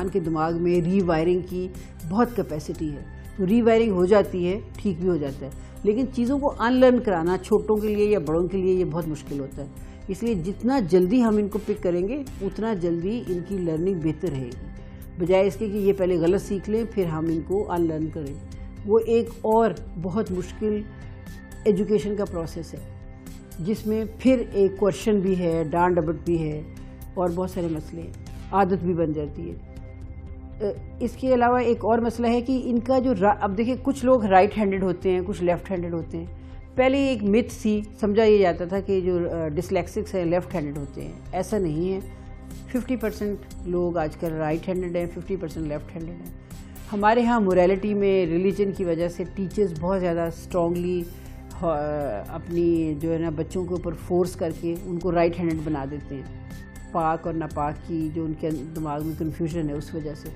انسان کے دماغ میں ری وائرنگ کی بہت کیپیسٹی ہے. تو ری وائرنگ ہو جاتی ہے, ٹھیک بھی ہو جاتا ہے, لیکن چیزوں کو ان لرن کرانا چھوٹوں کے لیے یا بڑوں کے لیے یہ بہت مشکل ہوتا ہے. اس لیے جتنا جلدی ہم ان کو پک کریں گے اتنا جلدی ان کی لرننگ بہتر رہے گی, بجائے اس کے کہ یہ پہلے غلط سیکھ لیں پھر ہم ان کو ان لرن کریں. وہ ایک اور بہت مشکل ایجوکیشن کا پروسیس ہے جس میں پھر ایک کوشچن بھی ہے, ڈانٹ ڈپٹ بھی ہے اور بہت سارے مسئلے ہیں, عادت بھی بن جاتی ہے. اس کے علاوہ ایک اور مسئلہ ہے کہ ان کا جو اب دیکھیں کچھ لوگ رائٹ ہینڈڈ ہوتے ہیں, کچھ لیفٹ ہینڈڈ ہوتے ہیں. پہلے ایک متھ سی, سمجھا یہ جاتا تھا کہ جو ڈسلیکسکس ہیں لیفٹ ہینڈڈ ہوتے ہیں. ایسا نہیں ہے. 50% لوگ آج کل رائٹ ہینڈڈ ہیں, 50% لیفٹ ہینڈڈ ہیں. ہمارے ہاں موریلٹی میں ریلیجن کی وجہ سے ٹیچرز بہت زیادہ اسٹرانگلی اپنی جو ہے نا بچوں کے اوپر فورس کر کے ان کو رائٹ ہینڈڈ بنا دیتے ہیں, پاک اور ناپاک کی جو ان کے دماغ میں کنفیوژن ہے اس وجہ سے.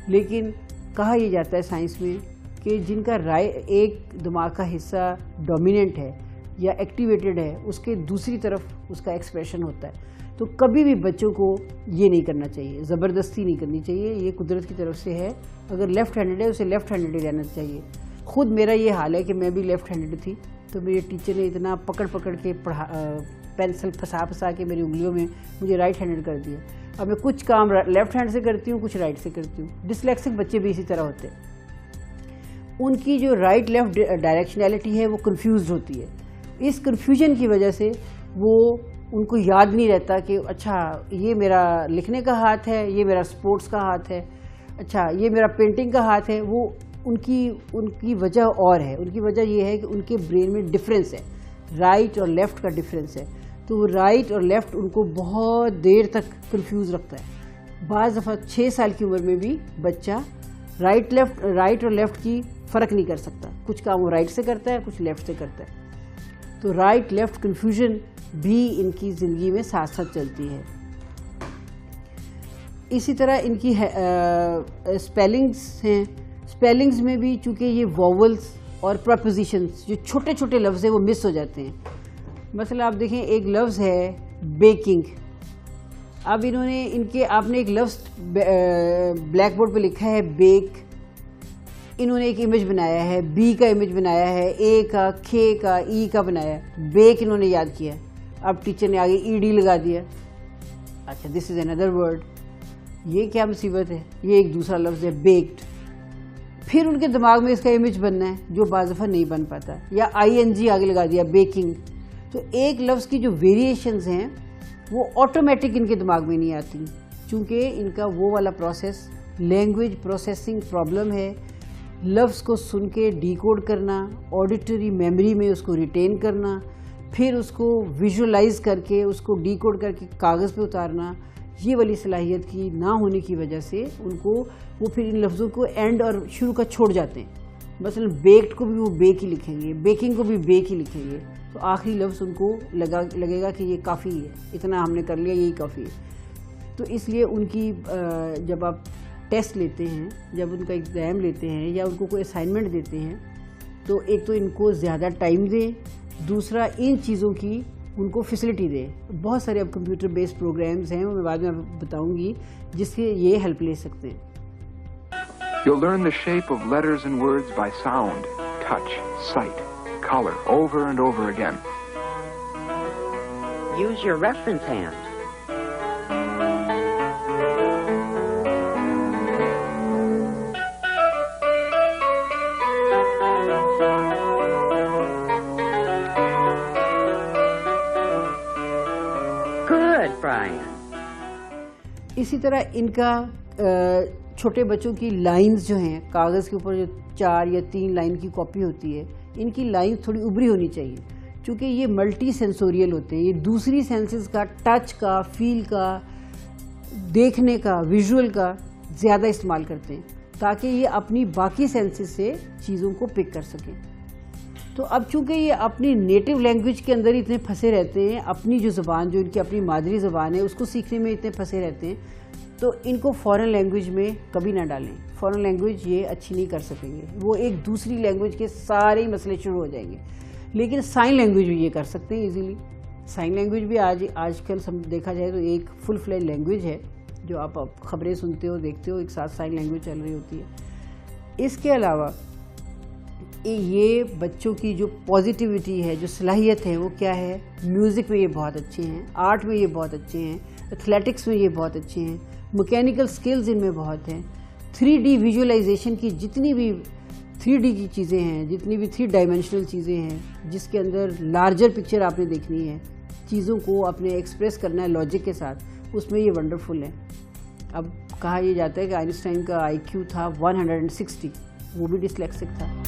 لیکن کہا یہ جاتا ہے سائنس میں کہ جن کا ایک دماغ کا حصہ ڈومیننٹ ہے یا ایکٹیویٹڈ ہے, اس کے دوسری طرف اس کا ایکسپریشن ہوتا ہے. تو کبھی بھی بچوں کو یہ نہیں کرنا چاہیے, زبردستی نہیں کرنی چاہیے. یہ قدرت کی طرف سے ہے. اگر لیفٹ ہینڈڈ ہے اسے لیفٹ ہینڈڈ ہی رہنا چاہیے. خود میرا یہ حال ہے کہ میں بھی لیفٹ ہینڈڈ تھی, تو میرے ٹیچر نے اتنا پکڑ کے پینسل پھنسا کے میری انگلیوں میں مجھے رائٹ ہینڈڈ کر دیا. اب میں کچھ کام لیفٹ ہینڈ سے کرتی ہوں, کچھ رائٹ سے کرتی ہوں. ڈسلیکسک بچے بھی اسی طرح ہوتے ہیں. ان کی جو رائٹ لیفٹ ڈائریکشنلٹی ہے وہ کنفیوزڈ ہوتی ہے. اس کنفیوژن کی وجہ سے وہ ان کو یاد نہیں رہتا کہ اچھا یہ میرا لکھنے کا ہاتھ ہے, یہ میرا سپورٹس کا ہاتھ ہے, اچھا یہ میرا پینٹنگ کا ہاتھ ہے. وہ ان کی وجہ اور ہے. ان کی وجہ یہ ہے کہ ان کے برین میں ڈفرینس ہے, رائٹ اور لیفٹ کا ڈفرینس ہے. تو رائٹ اور لیفٹ ان کو بہت دیر تک کنفیوز رکھتا ہے. بعض دفعہ 6 سال کی عمر میں بھی بچہ رائٹ اور لیفٹ کی فرق نہیں کر سکتا. کچھ کام وہ رائٹ سے کرتا ہے, کچھ لیفٹ سے کرتا ہے. تو رائٹ لیفٹ کنفیوژن بھی ان کی زندگی میں ساتھ ساتھ چلتی ہے. اسی طرح ان کی اسپیلنگس ہیں. اسپیلنگز میں بھی چونکہ یہ واولز اور پرپوزیشنز جو چھوٹے چھوٹے لفظ ہیں وہ مس ہو جاتے ہیں. مثلا آپ دیکھیں ایک لفظ ہے بیکنگ. اب انہوں نے آپ نے ایک لفظ بلیک بورڈ پہ لکھا ہے بیک. انہوں نے ایک امیج بنایا ہے, بی کا امیج بنایا ہے, اے کا, کھے کا, ای کا بنایا ہے. بیک انہوں نے یاد کیا. اب ٹیچر نے آگے ای ڈی لگا دیا. اچھا دس از اندر ورڈ. یہ کیا مصیبت ہے, یہ ایک دوسرا لفظ ہے بیکڈ. پھر ان کے دماغ میں اس کا امیج بننا ہے جو بعض دفعہ نہیں بن پاتا, یا آئی این جی آگے لگا دیا بیکنگ. تو ایک لفظ کی جو ویریشنز ہیں وہ آٹومیٹک ان کے دماغ میں نہیں آتی, چونکہ ان کا وہ والا پروسیس لینگویج پروسیسنگ پرابلم ہے. لفظ کو سن کے ڈی کوڈ کرنا, آڈیٹری میموری میں اس کو ریٹین کرنا, پھر اس کو ویژولائز کر کے اس کو ڈی کوڈ کر کے کاغذ پہ اتارنا, یہ والی صلاحیت کی نہ ہونے کی وجہ سے ان کو وہ پھر ان لفظوں کو اینڈ اور شروع کا چھوڑ جاتے ہیں. مثلا بیکڈ کو بھی وہ بیک ہی لکھیں گے, بیکنگ کو بھی بیک ہی لکھیں گے. تو آخری لفظ ان کو لگے گا کہ یہ کافی ہے, اتنا ہم نے کر لیا, یہی کافی ہے. تو اس لیے ان کی جب آپ ٹیسٹ لیتے ہیں, جب ان کا ایگزام لیتے ہیں یا ان کو کوئی اسائنمنٹ دیتے ہیں, تو ایک تو ان کو زیادہ ٹائم دیں, دوسرا ان چیزوں کی ان کو فیسلٹی دیں. بہت سارے اب کمپیوٹر بیسڈ پروگرامز ہیں, وہ میں بعد میں بتاؤں گی, جس سے یہ ہیلپ لے سکتے ہیں. You'll learn the shape of letters and words by sound, touch, sight, color, over and over again. Use your reference hand. Good, Brian. اسی طرح ان کا چھوٹے بچوں کی لائنز جو ہیں کاغذ کے اوپر جو 4 یا 3 لائن کی کاپی ہوتی ہے, ان کی لائنز تھوڑی ابری ہونی چاہیے, چونکہ یہ ملٹی سینسوریل ہوتے ہیں. یہ دوسری سینسز کا, ٹچ کا, فیل کا, دیکھنے کا, ویژول کا زیادہ استعمال کرتے ہیں تاکہ یہ اپنی باقی سینسز سے چیزوں کو پک کر سکیں. تو اب چونکہ یہ اپنی نیٹو لینگویج کے اندر اتنے پھنسے رہتے ہیں, اپنی جو زبان جو ان کی اپنی مادری زبان ہے اس کو سیکھنے میں اتنے پھنسے رہتے ہیں, تو ان کو فورن لینگویج میں کبھی نہ ڈالیں. فورن لینگویج یہ اچھی نہیں کر سکیں گے, وہ ایک دوسری لینگویج کے سارے ہی مسئلے شروع ہو جائیں گے. لیکن سائن لینگویج بھی یہ کر سکتے ہیں ایزیلی. سائن لینگویج بھی آج کل دیکھا جائے تو ایک فل فلیج لینگویج ہے جو آپ خبریں سنتے ہو دیکھتے ہو، ایک ساتھ سائن لینگویج چل رہی ہوتی ہے. اس کے علاوہ یہ بچوں کی جو پازیٹیوٹی ہے، جو صلاحیت ہے، وہ کیا ہے؟ میوزک میں یہ بہت اچھے ہیں، آرٹ میں یہ بہت اچھے ہیں، ایتھلیٹکس میں یہ بہت اچھے ہیں، مکینیکل سکلز ان میں بہت ہیں. 3D ویژولائزیشن کی جتنی بھی 3D کی چیزیں ہیں، جتنی بھی 3 ڈائمینشنل چیزیں ہیں، جس کے اندر لارجر پکچر آپ نے دیکھنی ہے، چیزوں کو اپنے ایکسپریس کرنا ہے لاجک کے ساتھ، اس میں یہ ونڈرفل ہے. اب کہا یہ جاتا ہے کہ آئنسٹائن کا IQ تھا 160، وہ بھی ڈسلیکسک تھا.